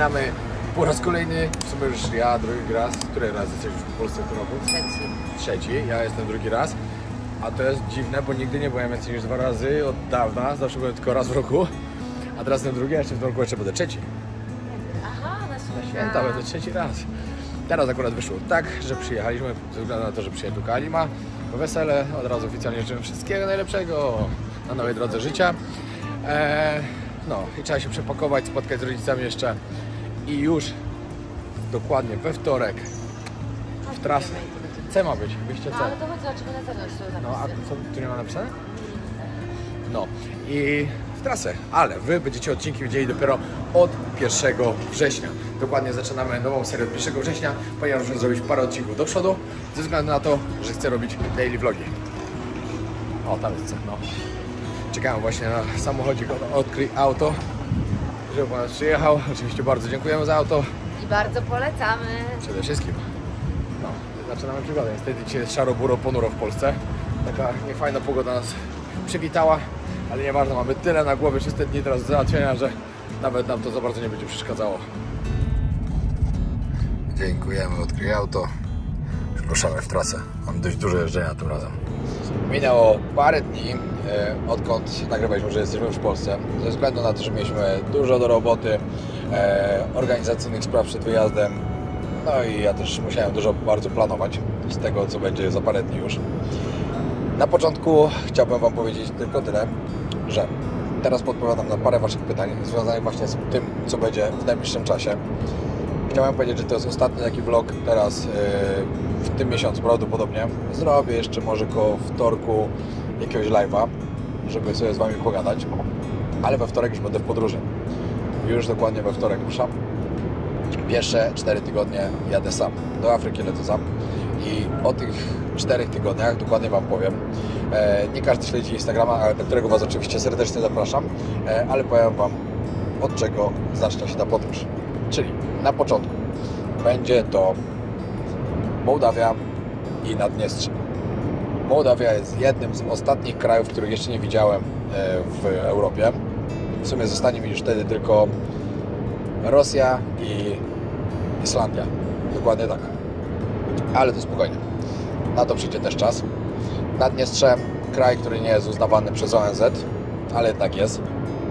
zaczynamy po raz kolejny, w sumie już ja drugi raz. Który raz jesteś w Polsce w tym roku? Trzeci, ja jestem drugi raz. A to jest dziwne, bo nigdy nie byłem więcej niż 2 razy od dawna, zawsze byłem tylko raz w roku. A teraz ten drugi, a jeszcze w tym roku jeszcze będę trzeci. Aha, Na święta będę trzeci raz. Teraz akurat wyszło tak, że przyjechaliśmy, ze względu na to, że przyjechał tu Kalima, po wesele, od razu oficjalnie życzymy wszystkiego najlepszego na nowej drodze życia. No i trzeba się przepakować, spotkać z rodzicami jeszcze i już dokładnie we wtorek w trasę. C ma być, wyjście C. No ale to chodzi, zobaczymy na zewnątrz. No a co tu nie ma napisane? No i w trasę, ale wy będziecie odcinki widzieli dopiero od 1 września. Dokładnie zaczynamy nową serię od 1 września, ponieważ muszę zrobić parę odcinków do przodu, ze względu na to, że chcę robić daily vlogi. O, tam jest co, no. Czekałem właśnie na samochodzik od Odkryj Auto, żeby pan nas przyjechał. Oczywiście bardzo dziękujemy za auto. I bardzo polecamy. Przede wszystkim. No, zaczynamy przygodę. Niestety dzisiaj jest szaro, buro, ponuro w Polsce. Taka niefajna pogoda nas przywitała, ale nieważne, mamy tyle na głowie 300 dni teraz do załatwienia, że nawet nam to za bardzo nie będzie przeszkadzało. Dziękujemy, Odkryj Auto. Ruszamy w trasę. Mam dość dużo jeżdżenia tym razem. Minęło parę dni, odkąd nagrywaliśmy, że jesteśmy już w Polsce. Ze względu na to, że mieliśmy dużo do roboty, organizacyjnych spraw przed wyjazdem. No i ja też musiałem dużo bardzo planować z tego, co będzie za parę dni już. Na początku chciałbym Wam powiedzieć tylko tyle, że teraz podpowiadam na parę Waszych pytań związanych właśnie z tym, co będzie w najbliższym czasie. Chciałem powiedzieć, że to jest ostatni taki vlog teraz w tym miesiącu prawdopodobnie. Zrobię jeszcze może koło wtorku jakiegoś live'a, żeby sobie z Wami pogadać, ale we wtorek już będę w podróży. Już dokładnie we wtorek ruszam. Pierwsze 4 tygodnie jadę sam. Do Afryki lecę sam. I o tych 4 tygodniach dokładnie Wam powiem. Nie każdy śledzi Instagrama, do którego Was oczywiście serdecznie zapraszam, ale powiem Wam, od czego zacznie się ta podróż. Czyli na początku będzie to Mołdawia i Naddniestrze. Mołdawia jest jednym z ostatnich krajów, których jeszcze nie widziałem w Europie. W sumie zostanie mi już wtedy tylko Rosja i Islandia. Dokładnie tak. Ale to spokojnie. Na to przyjdzie też czas. Naddniestrze, kraj, który nie jest uznawany przez ONZ, ale jednak jest.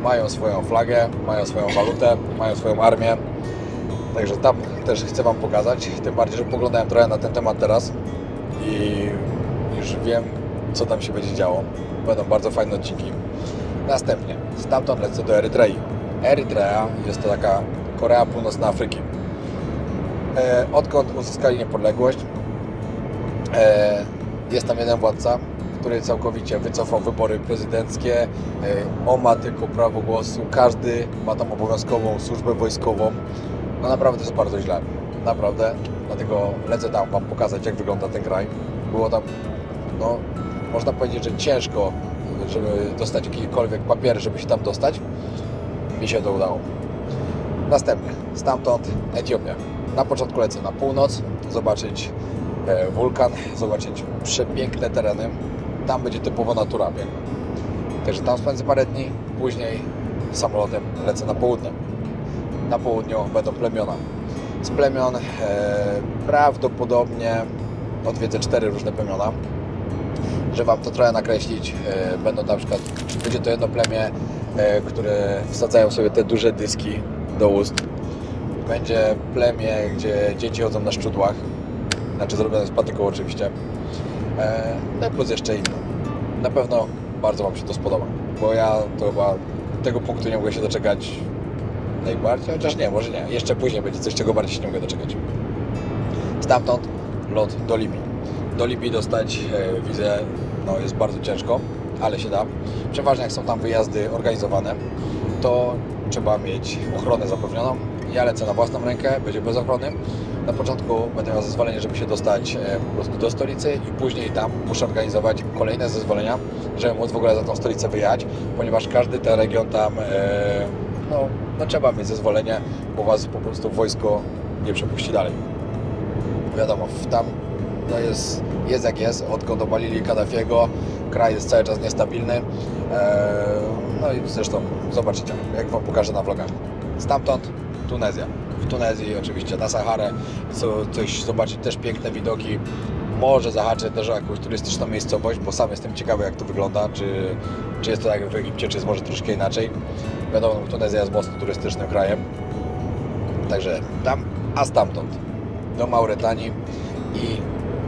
Mają swoją flagę, mają swoją walutę, mają swoją armię. Także tam też chcę Wam pokazać. Tym bardziej, że poglądałem trochę na ten temat teraz i już wiem, co tam się będzie działo. Będą bardzo fajne odcinki. Następnie stamtąd lecę do Erytrei. Erytrea jest to taka Korea Północna Afryki. Odkąd uzyskali niepodległość, jest tam jeden władca, który całkowicie wycofał wybory prezydenckie. On ma tylko prawo głosu. Każdy ma tam obowiązkową służbę wojskową. No naprawdę to jest bardzo źle. Naprawdę. Dlatego lecę tam Wam pokazać, jak wygląda ten kraj. Było tam, no, można powiedzieć, że ciężko, żeby dostać jakikolwiek papier, żeby się tam dostać. Mi się to udało. Następnie, stamtąd Etiopia. Na początku lecę na północ, zobaczyć wulkan, zobaczyć przepiękne tereny. Tam będzie typowo natura piękna. Także tam spędzę parę dni, później samolotem lecę na południe. Na południu będą plemiona. Z plemion prawdopodobnie odwiedzę 4 różne plemiona. Żeby Wam to trochę nakreślić, będą na przykład, będzie to jedno plemię, które wsadzają sobie te duże dyski do ust. Będzie plemię, gdzie dzieci chodzą na szczudłach, znaczy zrobione z patyką oczywiście. No plus jeszcze inne. Na pewno bardzo Wam się to spodoba, bo ja to chyba tego punktu nie mogę się doczekać najbardziej, chociaż nie, może nie. Jeszcze później będzie coś, czego bardziej się nie mogę doczekać. Stamtąd lot do Libii. Do Libii dostać wizę no, jest bardzo ciężko, ale się da. Przeważnie jak są tam wyjazdy organizowane, to trzeba mieć ochronę zapewnioną. Ja lecę na własną rękę, będzie bez ochrony. Na początku będę miał zezwolenie, żeby się dostać po prostu do stolicy i później tam muszę organizować kolejne zezwolenia, żeby móc w ogóle za tą stolicę wyjechać, ponieważ każdy ten region tam no trzeba mieć zezwolenie, bo Was po prostu wojsko nie przepuści dalej. Wiadomo, tam no jest jak jest, odkąd obalili Kaddafiego, kraj jest cały czas niestabilny. No i zresztą zobaczycie, jak Wam pokażę na vlogach. Stamtąd Tunezja. w Tunezji, oczywiście na Saharę, coś zobaczyć, też piękne widoki. Może zahaczę też o jakąś turystyczną miejscowość, bo sam jestem ciekawy, jak to wygląda, czy jest to jak w Egipcie, czy jest może troszkę inaczej. Wiadomo, Tunezja jest mocno turystycznym krajem, także tam, a stamtąd do Mauretanii i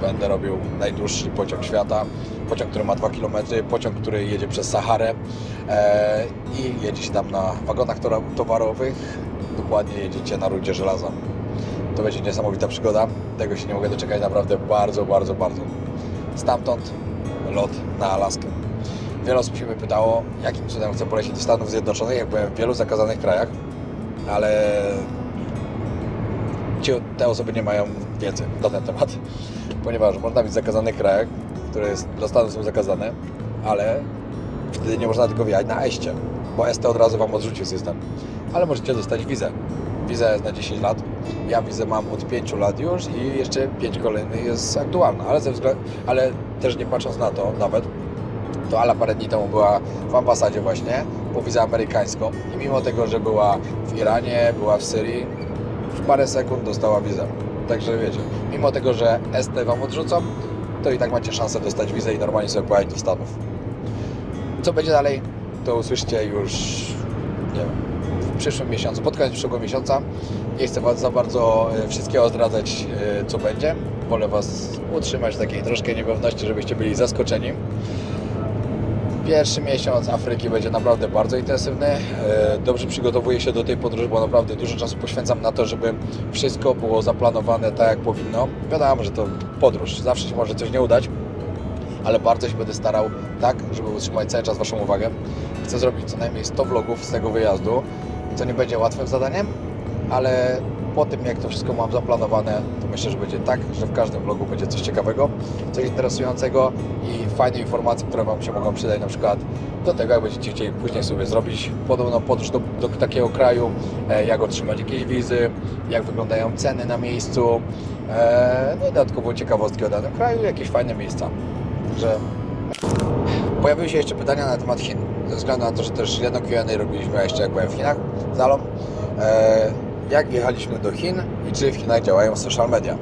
będę robił najdłuższy pociąg świata. Pociąg, który ma 2 km, pociąg, który jedzie przez Saharę i jedzie się tam na wagonach towarowych. Dokładnie jedziecie na rudzie żelaza. To będzie niesamowita przygoda. Tego się nie mogę doczekać naprawdę bardzo, bardzo, bardzo. Stamtąd lot na Alaskę. Wiele osób się mnie pytało, jakim cudem chcę polecieć do Stanów Zjednoczonych, jak byłem w wielu zakazanych krajach, ale te osoby nie mają wiedzy na ten temat, ponieważ można być w zakazanych krajach, które dla Stanów są zakazane, ale wtedy nie można tylko wjechać na EST-cie, bo EST od razu Wam odrzucił system, ale możecie dostać wizę. Wiza jest na 10 lat, ja wizę mam od 5 lat już i jeszcze 5 kolejnych jest aktualna, ale też nie patrząc na to nawet, to Ala parę dni temu była w ambasadzie właśnie, po wizę amerykańską i mimo tego, że była w Iranie, była w Syrii, w parę sekund dostała wizę. Także wiecie, mimo tego, że ST Wam odrzucą, to i tak macie szansę dostać wizę i normalnie sobie pojechać do Stanów. Co będzie dalej, to usłyszycie już, nie wiem, w przyszłym miesiącu, pod koniec przyszłego miesiąca. Nie chcę Was za bardzo wszystkiego zdradzać, co będzie. Wolę Was utrzymać w takiej troszkę niepewności, żebyście byli zaskoczeni. Pierwszy miesiąc Afryki będzie naprawdę bardzo intensywny. Dobrze przygotowuję się do tej podróży, bo naprawdę dużo czasu poświęcam na to, żeby wszystko było zaplanowane tak, jak powinno. Wiadomo, że to podróż, zawsze się może coś nie udać, ale bardzo się będę starał tak, żeby utrzymać cały czas Waszą uwagę. Chcę zrobić co najmniej 100 vlogów z tego wyjazdu, co nie będzie łatwym zadaniem, ale po tym, jak to wszystko mam zaplanowane, to myślę, że będzie tak, że w każdym vlogu będzie coś ciekawego, coś interesującego i fajne informacje, które Wam się mogą przydać na przykład do tego, jak będziecie chcieli później sobie zrobić podobną podróż do takiego kraju, jak otrzymać jakieś wizy, jak wyglądają ceny na miejscu, no i dodatkowo ciekawostki o danym kraju, jakieś fajne miejsca. Także pojawiły się jeszcze pytania na temat Chin, ze względu na to, że też jedno Q&A robiliśmy jeszcze jak byłem w Chinach z Alą. Jak wjechaliśmy do Chin i czy w Chinach działają social media?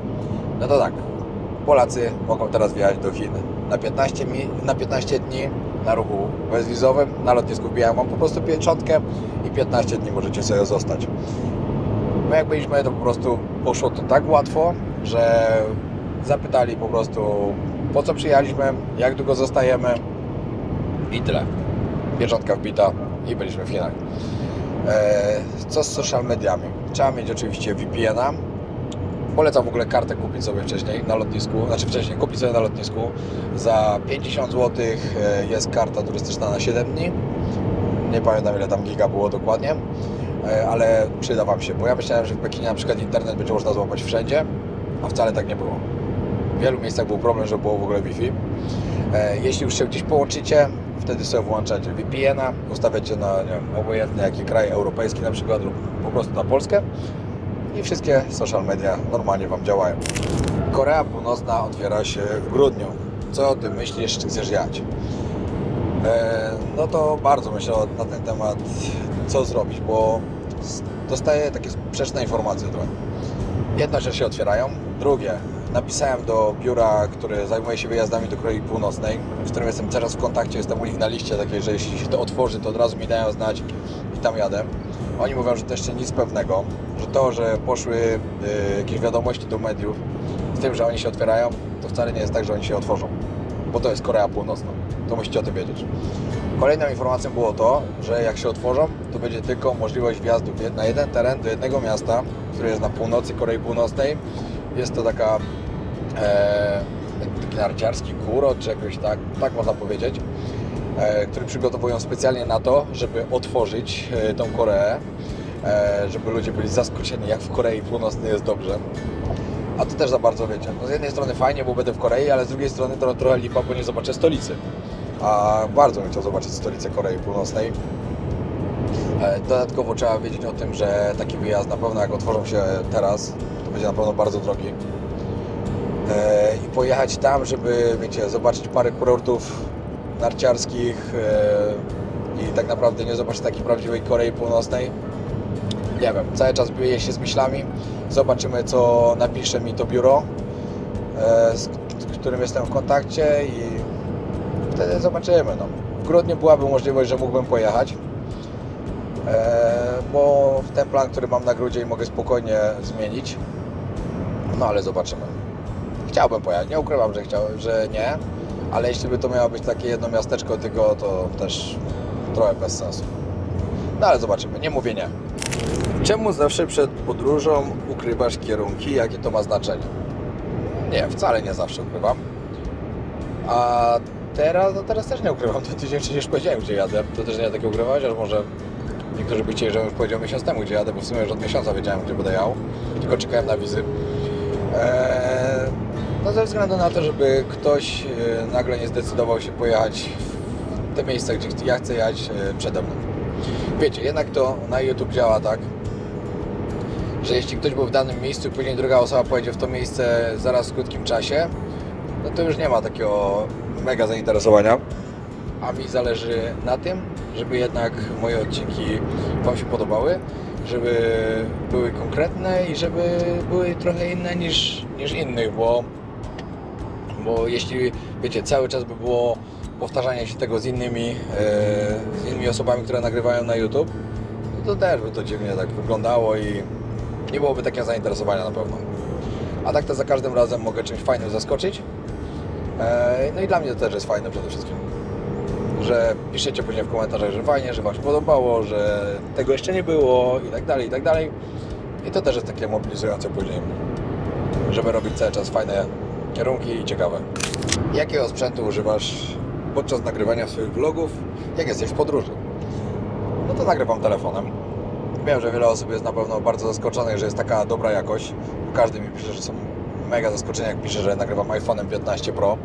No to tak, Polacy mogą teraz wjechać do Chin na 15 dni na ruchu bezwizowym, na lotnisku wbijają Wam po prostu pieczątkę i 15 dni możecie sobie zostać. My jak byliśmy, to po prostu poszło to tak łatwo, że zapytali po prostu, po co przyjechaliśmy, jak długo zostajemy i tyle. Pieczątka wbita i byliśmy w Chinach. Co z social mediami? Trzeba mieć oczywiście VPN-a. Polecam w ogóle kartę kupić sobie wcześniej na lotnisku, kupić sobie na lotnisku. Za 50 zł jest karta turystyczna na 7 dni. Nie pamiętam, ile tam giga było dokładnie, ale przyda Wam się, bo ja myślałem, że w Pekinie na przykład internet będzie można złapać wszędzie, a wcale tak nie było. W wielu miejscach był problem, że było w ogóle Wi-Fi. Jeśli już się gdzieś połączycie, wtedy sobie włączacie VPN-a, ustawiacie na, nie wiem, obojętny jaki kraj europejski na przykład lub po prostu na Polskę i wszystkie social media normalnie Wam działają. Korea Północna otwiera się w grudniu. Co o tym myślisz, czy chcesz jechać? No to bardzo myślę na ten temat, co zrobić, bo dostaję takie sprzeczne informacje trochę. Jedno, że się otwierają, drugie, napisałem do biura, które zajmuje się wyjazdami do Korei Północnej, z którym jestem teraz w kontakcie, jestem u nich na liście takiej, że jeśli się to otworzy, to od razu mi dają znać i tam jadę. Oni mówią, że to jeszcze nic pewnego, że to, że poszły jakieś wiadomości do mediów z tym, że oni się otwierają, to wcale nie jest tak, że oni się otworzą, bo to jest Korea Północna, to musicie o tym wiedzieć. Kolejną informacją było to, że jak się otworzą, to będzie tylko możliwość wjazdu na jeden teren do jednego miasta, które jest na północy Korei Północnej. Jest to taki narciarski kurort, czy jakoś tak można powiedzieć, który przygotowują specjalnie na to, żeby otworzyć tą Koreę, żeby ludzie byli zaskoczeni, jak w Korei Północnej jest dobrze. A to też za bardzo wiecie. No z jednej strony fajnie, bo będę w Korei, ale z drugiej strony to trochę lipa, bo nie zobaczę stolicy. A bardzo bym chciał zobaczyć stolicę Korei Północnej. Dodatkowo trzeba wiedzieć o tym, że taki wyjazd na pewno jak otworzą się teraz, to będzie na pewno bardzo drogi. I pojechać tam, żeby, wiecie, zobaczyć parę kurortów narciarskich i tak naprawdę nie zobaczyć takiej prawdziwej Korei Północnej, nie wiem, cały czas biję się z myślami. Zobaczymy, co napisze mi to biuro, z którym jestem w kontakcie i wtedy zobaczymy. No. W grudniu byłaby możliwość, że mógłbym pojechać, bo ten plan, który mam na grudzień, mogę spokojnie zmienić. No ale zobaczymy. Chciałbym pojechać, nie ukrywam, że nie, ale jeśli by to miało być takie jedno miasteczko tylko, to też trochę bez sensu. No ale zobaczymy, nie mówię nie. Czemu zawsze przed podróżą ukrywasz kierunki? Jakie to ma znaczenie? Nie, wcale nie zawsze ukrywam. A teraz, no teraz też nie ukrywam. To tydzień wcześniej już powiedziałem, gdzie jadę. To też nie takie ukrywać, aż może niektórzy by chcieli, żebym już powiedział miesiąc temu, gdzie jadę, bo w sumie już od miesiąca wiedziałem, gdzie będę jechał. Tylko czekałem na wizy. No ze względu na to, żeby ktoś nagle nie zdecydował się pojechać w te miejsca, gdzie ja chcę jechać przede mną. Wiecie, jednak to na YouTube działa tak, że jeśli ktoś był w danym miejscu i później druga osoba pojedzie w to miejsce zaraz w krótkim czasie, no to już nie ma takiego mega zainteresowania. A mi zależy na tym, żeby jednak moje odcinki Wam się podobały, żeby były konkretne i żeby były trochę inne niż innych, bo jeśli, wiecie, cały czas by było powtarzanie się tego z innymi osobami, które nagrywają na YouTube, to też by to dziwnie tak wyglądało i nie byłoby takiego zainteresowania na pewno. A tak to za każdym razem mogę czymś fajnym zaskoczyć. No i dla mnie to też jest fajne przede wszystkim, że piszecie później w komentarzach, że fajnie, że Wam się podobało, że tego jeszcze nie było i tak dalej, i tak dalej. I to też jest takie mobilizujące później, żeby robić cały czas fajne kierunki i ciekawe. Jakiego sprzętu używasz podczas nagrywania swoich vlogów, jak jesteś w podróży? No to nagrywam telefonem. Wiem, że wiele osób jest na pewno bardzo zaskoczonych, że jest taka dobra jakość. Każdy mi pisze, że są mega zaskoczeni, jak pisze, że nagrywam iPhone'em 15 Pro,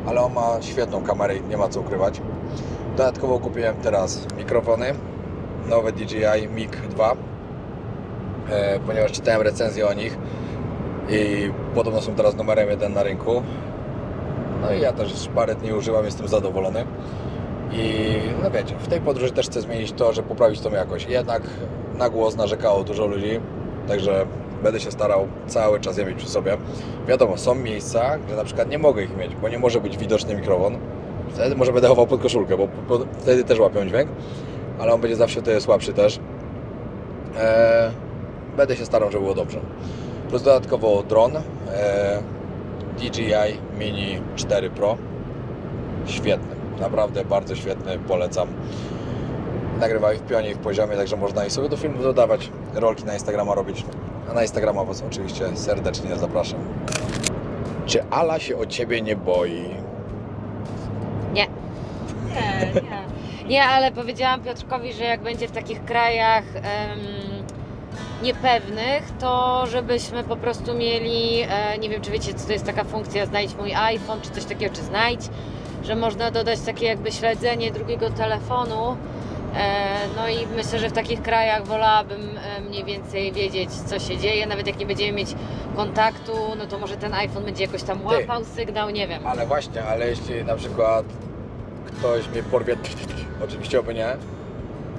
ale on ma świetną kamerę i nie ma co ukrywać. Dodatkowo kupiłem teraz mikrofony, nowe DJI Mic 2, ponieważ czytałem recenzję o nich i podobno są teraz numerem 1 na rynku. No i ja też już parę dni używam, jestem zadowolony. I no wiecie, w tej podróży też chcę zmienić to, że poprawić tą jakość. Jednak na głos narzekało dużo ludzi, także będę się starał cały czas je mieć przy sobie. Wiadomo, są miejsca, gdzie na przykład nie mogę ich mieć, bo nie może być widoczny mikrofon. Wtedy może będę chował pod koszulkę, bo wtedy też łapią dźwięk, ale on będzie zawsze wtedy słabszy też. Będę się starał, żeby było dobrze. Plus dodatkowo dron DJI Mini 4 Pro. Świetny, naprawdę bardzo świetny, polecam. Nagrywaj w pionie i w poziomie, także można i sobie do filmu dodawać, rolki na Instagrama robić. A na Instagrama Was oczywiście serdecznie zapraszam. Czy Ala się o Ciebie nie boi? Nie. Nie, ale powiedziałam Piotrkowi, że jak będzie w takich krajach niepewnych, to żebyśmy po prostu mieli, nie wiem czy wiecie co to jest taka funkcja znajdź mój iPhone, czy coś takiego, czy znajdź, że można dodać takie jakby śledzenie drugiego telefonu. No i myślę, że w takich krajach wolałabym mniej więcej wiedzieć co się dzieje, nawet jak nie będziemy mieć kontaktu, no to może ten iPhone będzie jakoś tam łapał sygnał, nie wiem. Ale właśnie, ale jeśli na przykład ktoś mnie porwie, oczywiście oby nie,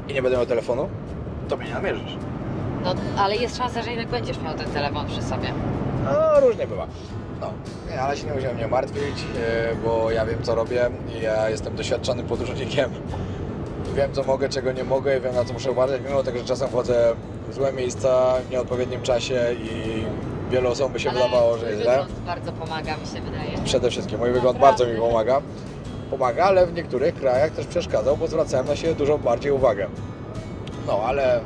i nie będę miał telefonu, to mnie nie namierzysz. No, ale jest szansa, że jednak będziesz miał ten telefon przy sobie. No, różnie bywa. No, ale się nie musiałem mnie martwić, bo ja wiem co robię i ja jestem doświadczonym podróżnikiem. Wiem co mogę, czego nie mogę i wiem na co muszę uważać, mimo tego, że czasem wchodzę w złe miejsca w nieodpowiednim czasie i wielu osobom by się wydawało, że jest źle. Wygląd bardzo pomaga, mi się wydaje. Przede wszystkim mój wygląd bardzo mi pomaga, ale w niektórych krajach też przeszkadzał, bo zwracałem na siebie dużo bardziej uwagę. No, ale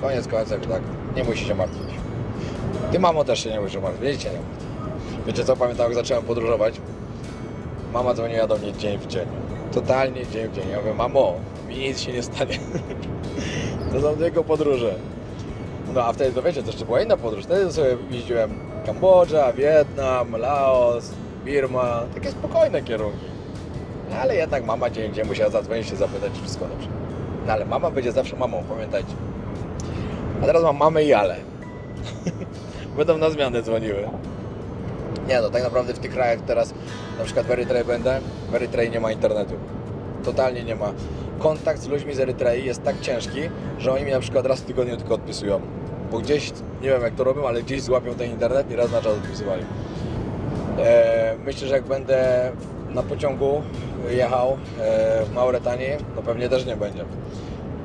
koniec końców, tak, nie musi się martwić. Ty, mamo, też się nie musisz martwić, wiecie, nie martwić. Wiecie co, pamiętam jak zacząłem podróżować, mama dzwoniła do mnie dzień w dzień. Totalnie dzień w dzień. Ja mówię, mamo, mi nic się nie stanie. To są tylko podróże. No a wtedy to wiecie, to jeszcze była inna podróż. Wtedy sobie jeździłem Kambodża, Wietnam, Laos, Birma. Takie spokojne kierunki. No, ale jednak mama dzień w dzień musiała zadzwonić się zapytać, czy wszystko dobrze. No ale mama będzie zawsze mamą, pamiętajcie. A teraz mam mamę i Ale. Będą na zmianę dzwoniły. Nie no, tak naprawdę w tych krajach teraz, na przykład w Erytrei będę, w Erytrei nie ma internetu. totalnie nie ma. Kontakt z ludźmi z Erytrei jest tak ciężki, że oni mi na przykład raz w tygodniu tylko odpisują. Bo gdzieś, nie wiem jak to robią, ale gdzieś złapią ten internet i raz na czas odpisywali. Myślę, że jak będę na pociągu jechał w Mauretanii, to pewnie też nie będzie.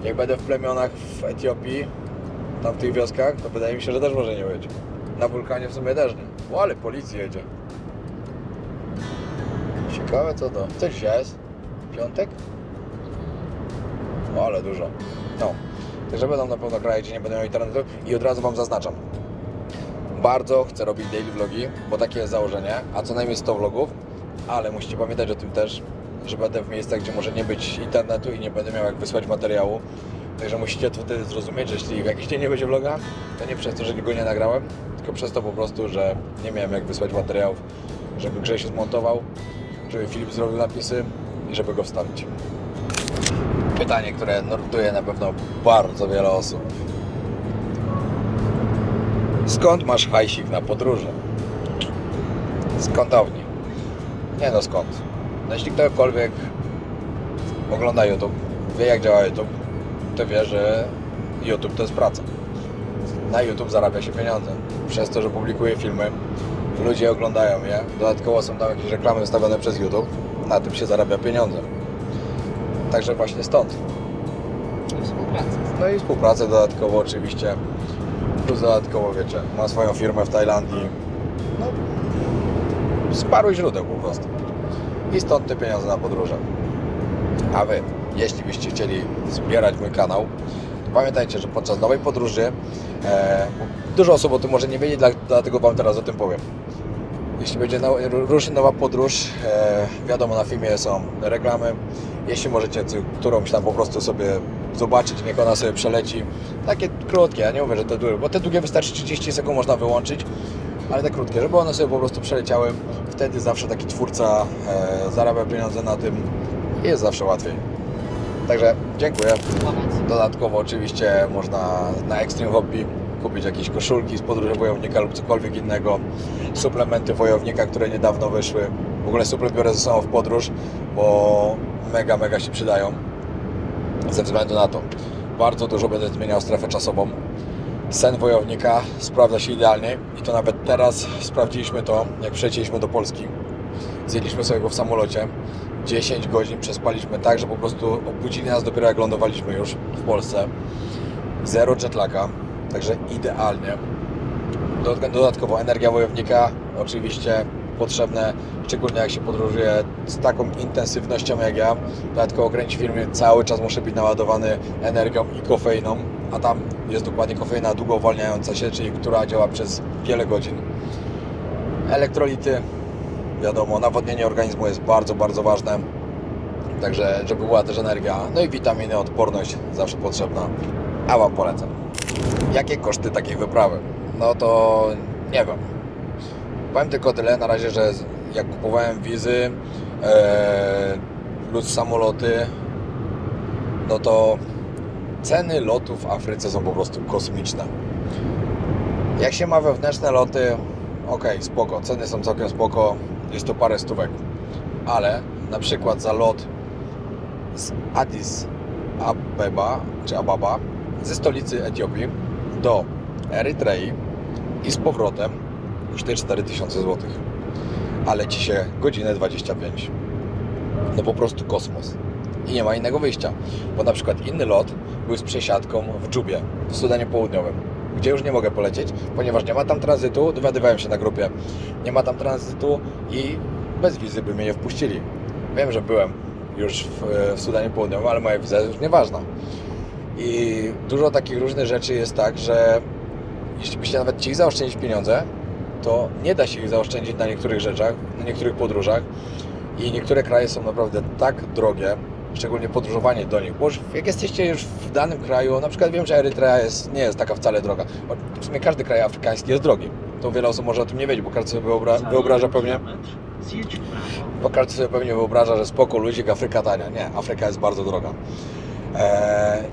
Jak będę w plemionach w Etiopii, tam w tych wioskach, to wydaje mi się, że też może nie być. Na wulkanie w sumie też nie. O, ale policja jedzie. Ciekawe co to. Co dzisiaj jest? Piątek? O, ale dużo. No. Także będą na pewno kraje, gdzie nie będę miał internetu i od razu Wam zaznaczam. Bardzo chcę robić daily vlogi, bo takie jest założenie, a co najmniej 100 vlogów, ale musicie pamiętać o tym też, że będę w miejscach, gdzie może nie być internetu i nie będę miał jak wysłać materiału. Także musicie to wtedy zrozumieć, że jeśli w jakiś dzień nie będzie vloga, to nie przez to, że go nie nagrałem, tylko przez to po prostu, że nie miałem jak wysłać materiałów, żeby Grzesiu zmontował, żeby Filip zrobił napisy i żeby go wstawić. Pytanie, które nurtuje na pewno bardzo wiele osób. Skąd masz hajsik na podróże? Skądowni. Nie no skąd. No jeśli ktokolwiek ogląda YouTube, wie jak działa YouTube, to wie, że YouTube to jest praca. Na YouTube zarabia się pieniądze. Przez to, że publikuję filmy, ludzie oglądają je, dodatkowo są tam jakieś reklamy wystawione przez YouTube, na tym się zarabia pieniądze. Także właśnie stąd. I współpraca. No i współpracę dodatkowo oczywiście. Plus dodatkowo, wiecie, ma swoją firmę w Tajlandii. No, z paru źródeł po prostu. I stąd te pieniądze na podróże. A Wy, jeśli byście chcieli wspierać mój kanał, to pamiętajcie, że podczas nowej podróży dużo osób o tym może nie wiedzieć, dlatego Wam teraz o tym powiem. Jeśli będzie ruszy nowa podróż, wiadomo, na filmie są reklamy. Jeśli możecie którąś tam po prostu sobie zobaczyć, niech ona sobie przeleci. Takie krótkie, ja nie mówię, że te długie, bo te długie wystarczy 30 sekund można wyłączyć, ale te krótkie, żeby one sobie po prostu przeleciały. Wtedy zawsze taki twórca zarabia pieniądze na tym i jest zawsze łatwiej. Także dziękuję. Dodatkowo oczywiście można na Extreme Hobby kupić jakieś koszulki z podróży wojownika lub cokolwiek innego, suplementy wojownika, które niedawno wyszły. W ogóle suple biorę ze sobą w podróż, bo mega się przydają. Ze względu na to, bardzo dużo będę zmieniał strefę czasową. Sen wojownika sprawdza się idealnie i to nawet teraz sprawdziliśmy to, jak przylecieliśmy do Polski. Zjedliśmy sobie go w samolocie. 10 godzin przespaliśmy tak, że po prostu obudzili nas dopiero jak lądowaliśmy już w Polsce. Zero jetlaga, także idealnie. Dodatkowo energia wojownika oczywiście potrzebne, szczególnie jak się podróżuje z taką intensywnością jak ja. Dodatkowo kręci filmy, cały czas muszę być naładowany energią i kofeiną, a tam jest dokładnie kofeina długo uwalniająca się, czyli która działa przez wiele godzin. Elektrolity, wiadomo, nawodnienie organizmu jest bardzo ważne, także żeby była też energia, no i witaminy, odporność zawsze potrzebna, a Wam polecam. Jakie koszty takiej wyprawy? No to nie wiem. Powiem tylko tyle na razie, że jak kupowałem wizy plus samoloty, no to ceny lotów w Afryce są po prostu kosmiczne. Jak się ma wewnętrzne loty, ok, spoko, ceny są całkiem spoko, jest to parę stówek, ale na przykład za lot z Addis Abeba, czy Ababa, ze stolicy Etiopii do Erytrei i z powrotem kosztuje 4000 zł, a leci się godzinę 25. No po prostu kosmos. I nie ma innego wyjścia, bo na przykład inny lot był z przesiadką w Dżubie, w Sudanie Południowym, gdzie już nie mogę polecieć, ponieważ nie ma tam tranzytu, dowiadywałem się na grupie, nie ma tam tranzytu i bez wizy by mnie nie wpuścili. Wiem, że byłem już w Sudanie Południowym, ale moja wiza jest już nieważna. I dużo takich różnych rzeczy jest tak, że jeśli byście nawet chcieli zaoszczędzić pieniądze, to nie da się ich zaoszczędzić na niektórych rzeczach, na niektórych podróżach i niektóre kraje są naprawdę tak drogie, szczególnie podróżowanie do nich, bo już jak jesteście już w danym kraju, na przykład wiem, że Erytrea nie jest taka wcale droga, w sumie każdy kraj afrykański jest drogi, to wiele osób może o tym nie wiedzieć, bo każdy sobie wyobraża, że spoko, luzik, Afryka tania. Nie, Afryka jest bardzo droga.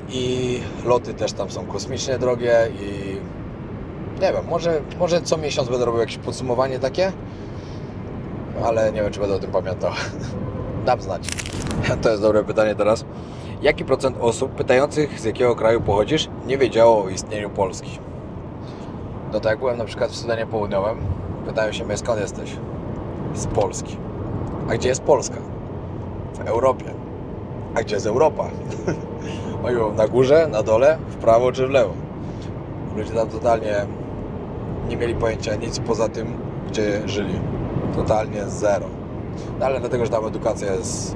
I loty też tam są kosmicznie drogie i nie wiem, może co miesiąc będę robił jakieś podsumowanie takie, ale nie wiem, czy będę o tym pamiętał. Dam znać. To jest dobre pytanie teraz. Jaki procent osób pytających, z jakiego kraju pochodzisz, nie wiedziało o istnieniu Polski? No to jak byłem na przykład w Sudanie Południowym, pytają się mnie, skąd jesteś? Z Polski. A gdzie jest Polska? W Europie. A gdzie jest Europa? Mówią, na górze, na dole, w prawo czy w lewo. Ludzie tam totalnie nie mieli pojęcia nic poza tym, gdzie żyli. Totalnie zero. No, ale dlatego, że tam edukacja jest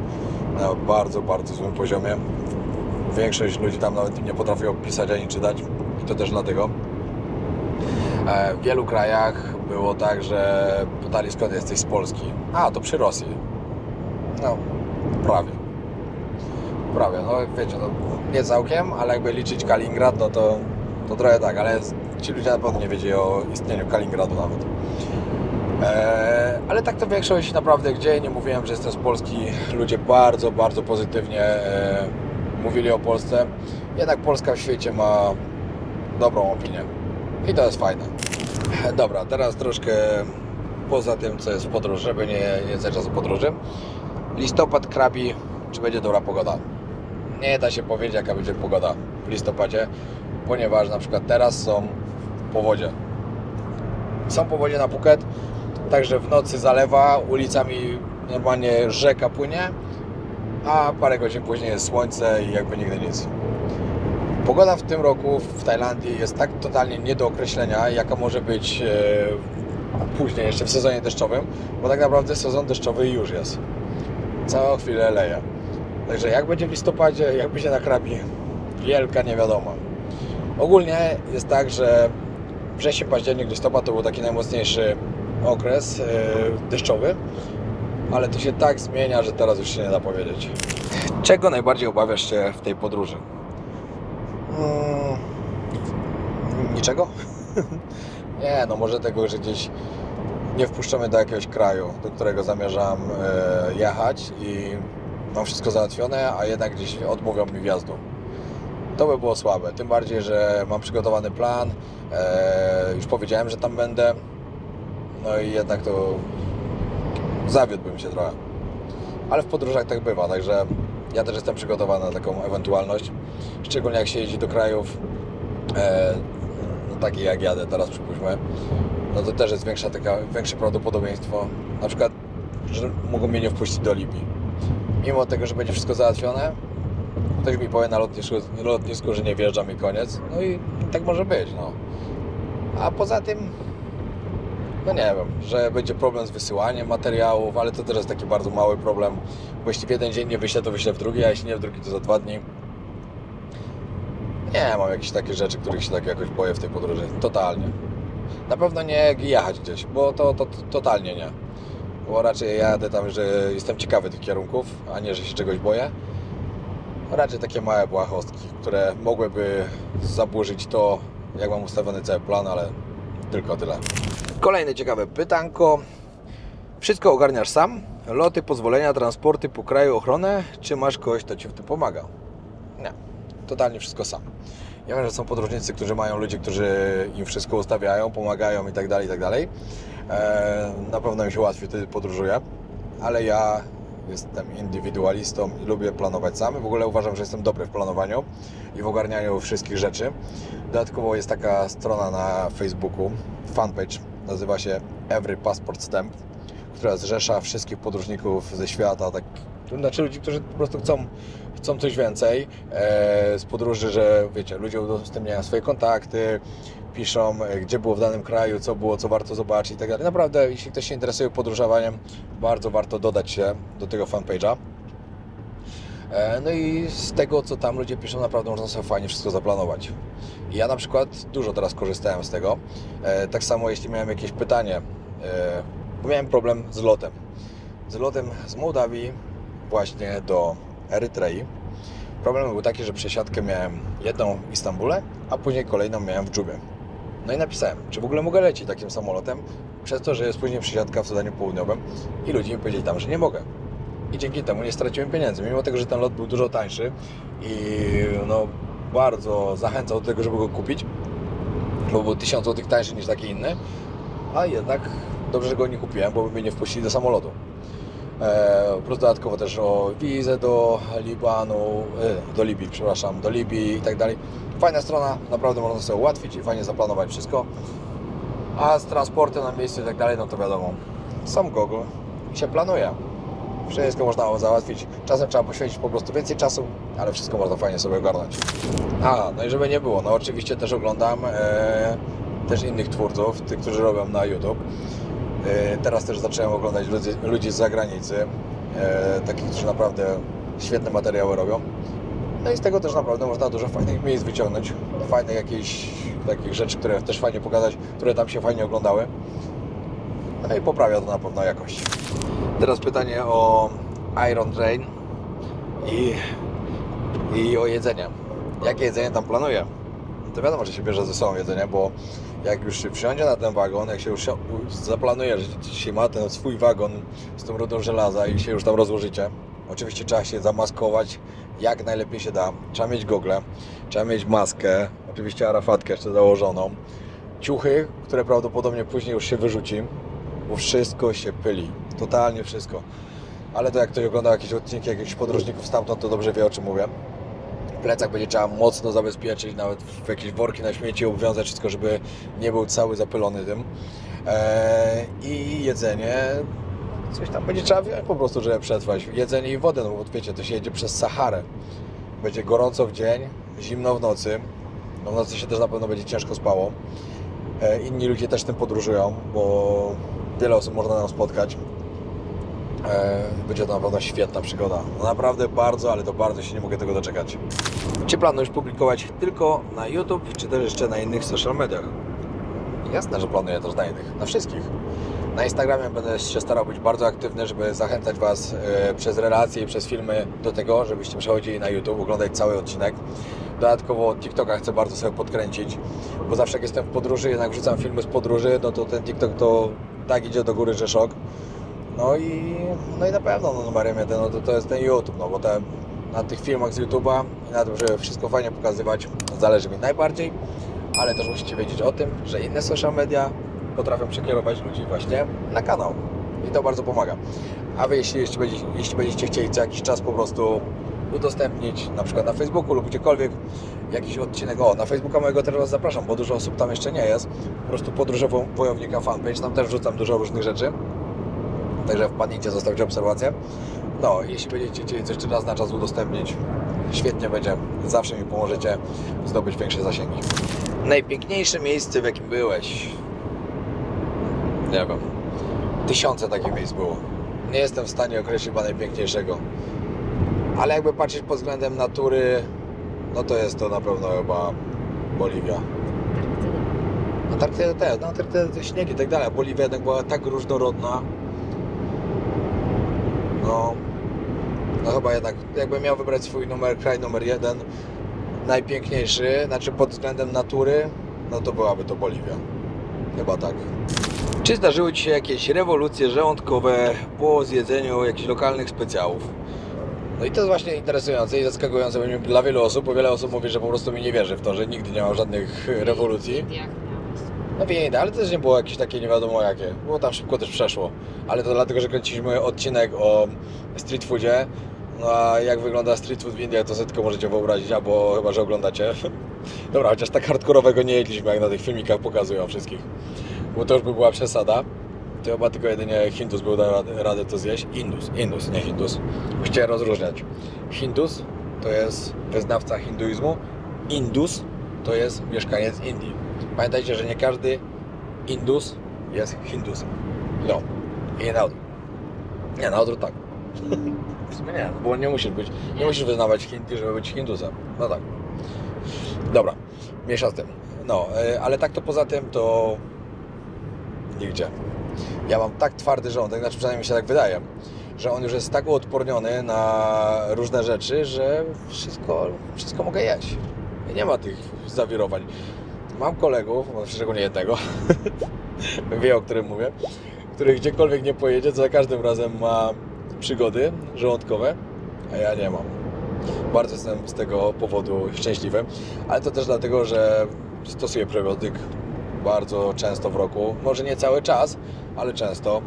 na bardzo, bardzo złym poziomie. Większość ludzi tam nawet nie potrafią pisać ani czytać. I to też dlatego. W wielu krajach było tak, że pytali, skąd jesteś, z Polski. A, to przy Rosji. No, prawie. Prawie, no wiecie, no, nie całkiem, ale jakby liczyć Kaliningrad, no to trochę tak, ale ci ludzie na pewno nie wiedzieli o istnieniu Kaliningradu nawet. Ale tak to większość naprawdę, gdzie nie mówiłem, że jestem z Polski, ludzie bardzo, bardzo pozytywnie mówili o Polsce. Jednak Polska w świecie ma dobrą opinię i to jest fajne. Dobra, teraz troszkę poza tym, co jest w podróży, żeby nie cały czas o podróży. Listopad krabi, czy będzie dobra pogoda? Nie da się powiedzieć, jaka będzie pogoda w listopadzie, ponieważ na przykład teraz są powodzie. Są powodzie na Phuket, także w nocy zalewa, ulicami normalnie rzeka płynie, a parę godzin później jest słońce i jakby nigdy nic. Pogoda w tym roku w Tajlandii jest tak totalnie nie do określenia, jaka może być później, jeszcze w sezonie deszczowym, bo tak naprawdę sezon deszczowy już jest. Całą chwilę leje. Także jak będzie w listopadzie, jak będzie na krabi, wielka niewiadoma. Ogólnie jest tak, że wrzesień, październik, listopad to był taki najmocniejszy okres deszczowy, ale to się tak zmienia, że teraz już się nie da powiedzieć. Czego najbardziej obawiasz się w tej podróży? Niczego? Nie, no może tego, że gdzieś nie wpuszczamy do jakiegoś kraju, do którego zamierzam jechać i mam wszystko załatwione, a jednak gdzieś odmówią mi wjazdu. To by było słabe, tym bardziej, że mam przygotowany plan, już powiedziałem, że tam będę, no i jednak to zawiódłbym się trochę. Ale w podróżach tak bywa, także ja też jestem przygotowany na taką ewentualność, szczególnie jak się jeździ do krajów no takich jak jadę teraz, przypuśćmy, no to też jest większe prawdopodobieństwo, na przykład, że mogą mnie nie wpuścić do Libii. Mimo tego, że będzie wszystko załatwione, ktoś mi powie na lotnisku, że nie wjeżdżam i koniec. No i tak może być, no. A poza tym, no nie wiem, że będzie problem z wysyłaniem materiałów, ale to też jest taki bardzo mały problem, bo jeśli w jeden dzień nie wyślę, to wyślę w drugi, a jeśli nie w drugi, to za 2 dni. Nie mam jakichś takich rzeczy, których się tak jakoś boję w tej podróży. Totalnie. Na pewno nie jechać gdzieś, bo to totalnie nie. Bo raczej jadę tam, że jestem ciekawy tych kierunków, a nie, że się czegoś boję. Raczej takie małe błahostki, które mogłyby zaburzyć to, jak mam ustawiony cały plan, ale tylko tyle. Kolejne ciekawe pytanko. Wszystko ogarniasz sam? Loty, pozwolenia, transporty po kraju, ochronę? Czy masz kogoś, kto Ci w tym pomaga? Nie, totalnie wszystko sam. Ja wiem, że są podróżnicy, którzy mają ludzi, którzy im wszystko ustawiają, pomagają i tak dalej, i tak dalej. Na pewno mi się łatwiej wtedy podróżuje, ale ja jestem indywidualistą i lubię planować sam. W ogóle uważam, że jestem dobry w planowaniu i w ogarnianiu wszystkich rzeczy. Dodatkowo jest taka strona na Facebooku, fanpage, nazywa się Every Passport Stamp, która zrzesza wszystkich podróżników ze świata, tak, znaczy ludzi, którzy po prostu chcą coś więcej z podróży, że wiecie, ludzie udostępniają swoje kontakty, piszą, gdzie było w danym kraju, co było, co warto zobaczyć i tak dalej. Naprawdę, jeśli ktoś się interesuje podróżowaniem, bardzo warto dodać się do tego fanpage'a. No i z tego, co tam ludzie piszą, naprawdę można sobie fajnie wszystko zaplanować. I ja na przykład dużo teraz korzystałem z tego. Tak samo jeśli miałem jakieś pytanie, bo miałem problem z lotem. Z lotem z Mołdawii właśnie do Erytrei. Problem był taki, że przesiadkę miałem jedną w Istambule, a później kolejną miałem w Dżubie. No i napisałem, czy w ogóle mogę lecieć takim samolotem, przez to, że jest później przesiadka w Sudanie Południowym i ludzie mi powiedzieli tam, że nie mogę. I dzięki temu nie straciłem pieniędzy, mimo tego, że ten lot był dużo tańszy i no, bardzo zachęcał do tego, żeby go kupić, bo był 1000 zł tańszy niż taki inny, a jednak dobrze, że go nie kupiłem, bo by mnie nie wpuścili do samolotu. Plus dodatkowo też o wizę do Libanu, do Libii, przepraszam, do Libii i tak dalej. Fajna strona, naprawdę można sobie ułatwić i fajnie zaplanować wszystko. A z transportem na miejscu i tak dalej, no to wiadomo, są Google i się planuje. Wszystko można załatwić. Czasem trzeba poświęcić po prostu więcej czasu, ale wszystko można fajnie sobie ogarnąć. No i żeby nie było, no oczywiście też oglądam też innych twórców, tych, którzy robią na YouTube. Teraz też zacząłem oglądać ludzi z zagranicy, takich, którzy naprawdę świetne materiały robią. No i z tego też naprawdę można dużo fajnych miejsc wyciągnąć, fajnych jakichś takich rzeczy, które też fajnie pokazać, które tam się fajnie oglądały. No i poprawia to na pewno jakość. Teraz pytanie o Iron Train i o jedzenie. Jakie jedzenie tam planuję? To wiadomo, że się bierze ze sobą jedzenie, bo jak już się wsiądzie na ten wagon, jak się już zaplanuje, że dzisiaj ma ten swój wagon z tą rudą żelaza i się już tam rozłożycie, oczywiście trzeba się zamaskować jak najlepiej się da. Trzeba mieć gogle, trzeba mieć maskę, oczywiście arafatkę jeszcze założoną, ciuchy, które prawdopodobnie później już się wyrzuci, bo wszystko się pyli, totalnie wszystko. Ale to jak ktoś ogląda jakieś odcinki jakichś podróżników stamtąd, to dobrze wie, o czym mówię. Plecak będzie trzeba mocno zabezpieczyć, nawet w jakieś worki na śmieci obwiązać wszystko, żeby nie był cały zapylony tym. I jedzenie, coś tam będzie trzeba wziąć po prostu, żeby przetrwać. Jedzenie i wodę, no bo wiecie, to się jedzie przez Saharę. Będzie gorąco w dzień, zimno w nocy. No w nocy się też na pewno będzie ciężko spało. Inni ludzie też tym podróżują, bo wiele osób można nam spotkać. Będzie to na pewno świetna przygoda. No naprawdę bardzo, ale to bardzo się nie mogę tego doczekać. Czy planujesz publikować tylko na YouTube, czy też jeszcze na innych social mediach? Jasne, że planuję też na innych, na wszystkich. Na Instagramie będę się starał być bardzo aktywny, żeby zachęcać Was przez relacje i przez filmy do tego, żebyście przechodzili na YouTube, oglądać cały odcinek. Dodatkowo TikToka chcę bardzo sobie podkręcić, bo zawsze jak jestem w podróży, jednak wrzucam filmy z podróży, no to ten TikTok to tak idzie do góry, że szok. No i na pewno numerem jeden, to jest ten YouTube, no bo na tych filmach z YouTube'a i na tym, żeby wszystko fajnie pokazywać, zależy mi najbardziej, ale też musicie wiedzieć o tym, że inne social media potrafią przekierować ludzi właśnie na kanał i to bardzo pomaga. A Wy, jeśli będziecie chcieli co jakiś czas po prostu udostępnić, na przykład na Facebooku lub gdziekolwiek jakiś odcinek, na Facebooka mojego też Was zapraszam, bo dużo osób tam jeszcze nie jest, po prostu Podróże Wojownika fanpage, tam też wrzucam dużo różnych rzeczy. Także wpadnijcie, zostawcie obserwację. No, jeśli będziecie chcieli coś raz na czas udostępnić, świetnie będzie. Zawsze mi pomożecie zdobyć większe zasięgi. Najpiękniejsze miejsce, w jakim byłeś? Nie wiem. Tysiące takich miejsc było. Nie jestem w stanie określić chyba najpiękniejszego. Ale jakby patrzeć pod względem natury, no to jest to na pewno chyba Boliwia. Antarktyda też, Antarktyda te śniegi i tak dalej. Boliwia jednak była tak różnorodna. No chyba jednak, jakbym miał wybrać swój kraj numer jeden, najpiękniejszy, znaczy pod względem natury, no to byłaby to Boliwia. Chyba tak. Czy zdarzyły Ci się jakieś rewolucje żołądkowe po zjedzeniu jakichś lokalnych specjałów? No i to jest właśnie interesujące i zaskakujące dla wielu osób, bo wiele osób mówi, że po prostu mi nie wierzy w to, że nigdy nie mam żadnych rewolucji. No wiem, ale też nie było jakieś takie nie wiadomo jakie, bo tam szybko też przeszło. Ale to dlatego, że kręciliśmy odcinek o street foodzie. No a jak wygląda street food w Indiach, to sobie tylko możecie wyobrazić, albo chyba, że oglądacie. Dobra, chociaż tak hardkorowego nie jedliśmy, jak na tych filmikach pokazują wszystkich. Bo to już by była przesada. To chyba tylko jedynie Hindus był dał radę to zjeść. Indus, nie Hindus. Musicie rozróżniać. Hindus to jest wyznawca hinduizmu. Indus to jest mieszkaniec Indii. Pamiętajcie, że nie każdy Indus jest Hindusem. No. I na odwrót. Nie, na odwrót tak. W sumie nie, bo nie musisz wyznawać Hindi, żeby być Hindusem. No tak. Dobra, mniejsza z tym. No, ale tak to poza tym to nigdzie. Ja mam tak twardy żołądek, znaczy przynajmniej mi się tak wydaje, że on już jest tak uodporniony na różne rzeczy, że wszystko mogę jeść. I nie ma tych zawirowań. Mam kolegów, szczególnie jednego, wie o którym mówię, który gdziekolwiek nie pojedzie, za każdym razem ma przygody żołądkowe, a ja nie mam. Bardzo jestem z tego powodu szczęśliwy, ale to też dlatego, że stosuję prebiotyk bardzo często w roku, może nie cały czas, ale często.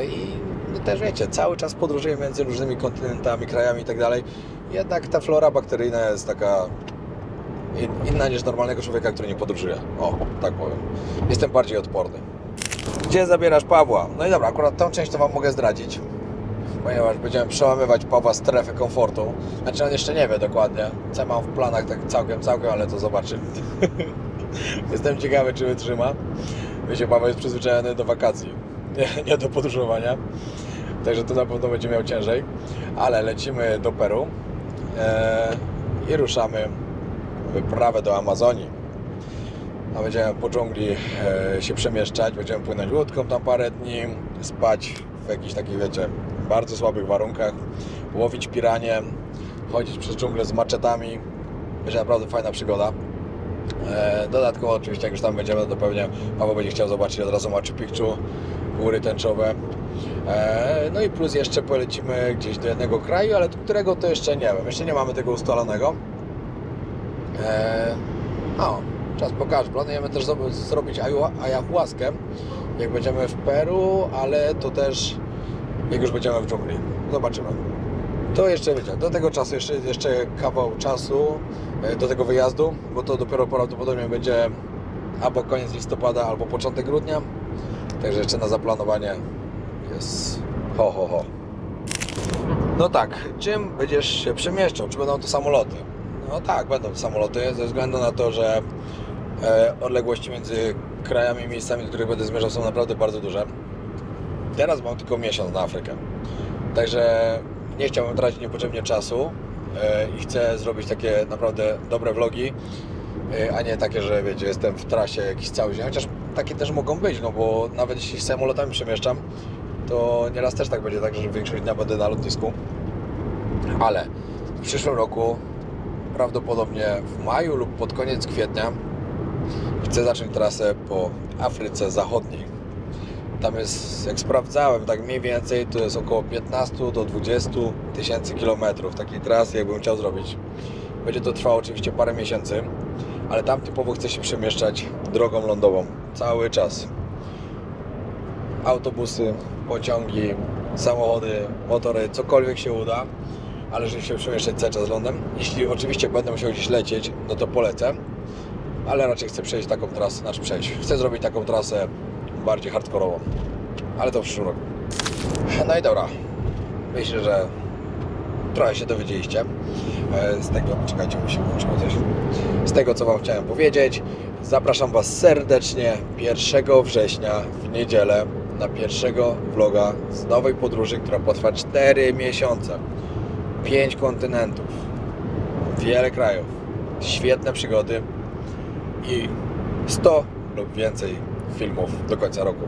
I no też wiecie, cały czas podróżuję między różnymi kontynentami, krajami i tak dalej. Jednak ta flora bakteryjna jest taka inna niż normalnego człowieka, który nie podróżuje. O, tak powiem. Jestem bardziej odporny. Gdzie zabierasz Pawła? No i dobra, akurat tą część to Wam mogę zdradzić, ponieważ będziemy przełamywać Pawła strefę komfortu. Znaczy on jeszcze nie wie dokładnie, co mam w planach, tak całkiem, ale to zobaczy. Jestem ciekawy, czy wytrzyma. Wiecie, Paweł jest przyzwyczajony do wakacji, nie do podróżowania. Także to na pewno będzie miał ciężej. Ale lecimy do Peru i ruszamy w wyprawę do Amazonii. A będziemy po dżungli się przemieszczać, będziemy płynąć łódką tam parę dni, spać w jakichś takich, wiecie, bardzo słabych warunkach, łowić piranie, chodzić przez dżunglę z maczetami. Będzie naprawdę fajna przygoda. Dodatkowo oczywiście, jak już tam będziemy, to pewnie Paweł będzie chciał zobaczyć od razu Machu Picchu, góry tęczowe. No i plus jeszcze polecimy gdzieś do jednego kraju, ale do którego to jeszcze nie wiem. Jeszcze nie mamy tego ustalonego. No, czas pokaże. Planujemy też zrobić ayahuaskę, jak będziemy w Peru, ale to też jak już będziemy w dżungli. Zobaczymy. To jeszcze, wiecie, do tego czasu jeszcze kawał czasu do tego wyjazdu, bo to dopiero prawdopodobnie będzie albo koniec listopada, albo początek grudnia. Także jeszcze na zaplanowanie jest ho. No tak, czym będziesz się przemieszczał? Czy będą to samoloty? No tak, będą to samoloty, ze względu na to, że odległości między krajami i miejscami, do których będę zmierzał, są naprawdę bardzo duże. Teraz mam tylko miesiąc na Afrykę. Także nie chciałbym tracić niepotrzebnie czasu i chcę zrobić takie naprawdę dobre vlogi, a nie takie, że wiecie, jestem w trasie jakiś cały dzień, chociaż takie też mogą być, no bo nawet jeśli się samolotami przemieszczam, to nieraz też tak będzie, tak, że większość dnia będę na lotnisku. Ale w przyszłym roku, prawdopodobnie w maju lub pod koniec kwietnia, chcę zacząć trasę po Afryce Zachodniej. Tam jest, jak sprawdzałem, tak mniej więcej to jest około 15 do 20 tysięcy kilometrów takiej trasy, jakbym chciał zrobić. Będzie to trwało oczywiście parę miesięcy, ale tam typowo chcę się przemieszczać drogą lądową cały czas. Autobusy, pociągi, samochody, motory, cokolwiek się uda, ale żeby się przemieszczać cały czas lądem. Jeśli oczywiście będę musiał gdzieś lecieć, no to polecę, ale raczej chcę przejść taką trasę, chcę zrobić taką trasę bardziej hardkorową, ale to w przyszłym roku. No i dobra, myślę, że trochę się dowiedzieliście z tego, czekajcie, mi się włączyło coś, z tego, co Wam chciałem powiedzieć. Zapraszam Was serdecznie 1 września w niedzielę na pierwszego vloga z nowej podróży, która potrwa 4 miesiące, 5 kontynentów, wiele krajów, świetne przygody i 100 lub więcej filmów do końca roku.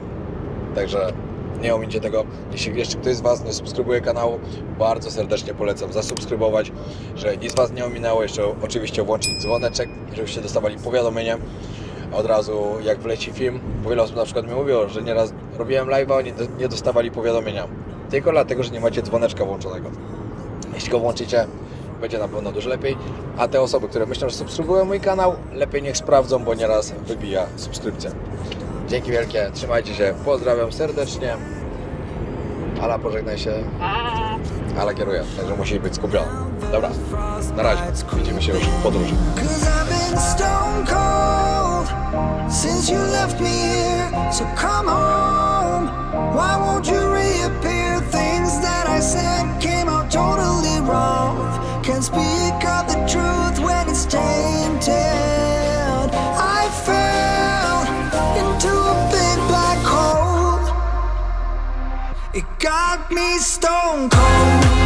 Także nie omincie tego. Jeśli jeszcze ktoś z Was nie subskrybuje kanału, bardzo serdecznie polecam zasubskrybować, żeby nic Was nie ominęło. Jeszcze oczywiście włączyć dzwoneczek, żebyście dostawali powiadomienia od razu jak wleci film. Bo wiele osób na przykład mi mówiło, że nieraz robiłem live'a, oni nie dostawali powiadomienia. Tylko dlatego, że nie macie dzwoneczka włączonego. Jeśli go włączycie, będzie na pewno dużo lepiej. A te osoby, które myślą, że subskrybują mój kanał, lepiej niech sprawdzą, bo nieraz wybija subskrypcję. Dzięki wielkie, trzymajcie się, pozdrawiam serdecznie. Ala, pożegnaj się. Ala kieruje, także musi być skupiona. Dobra, na razie, widzimy się już w podróży. It got me stone cold.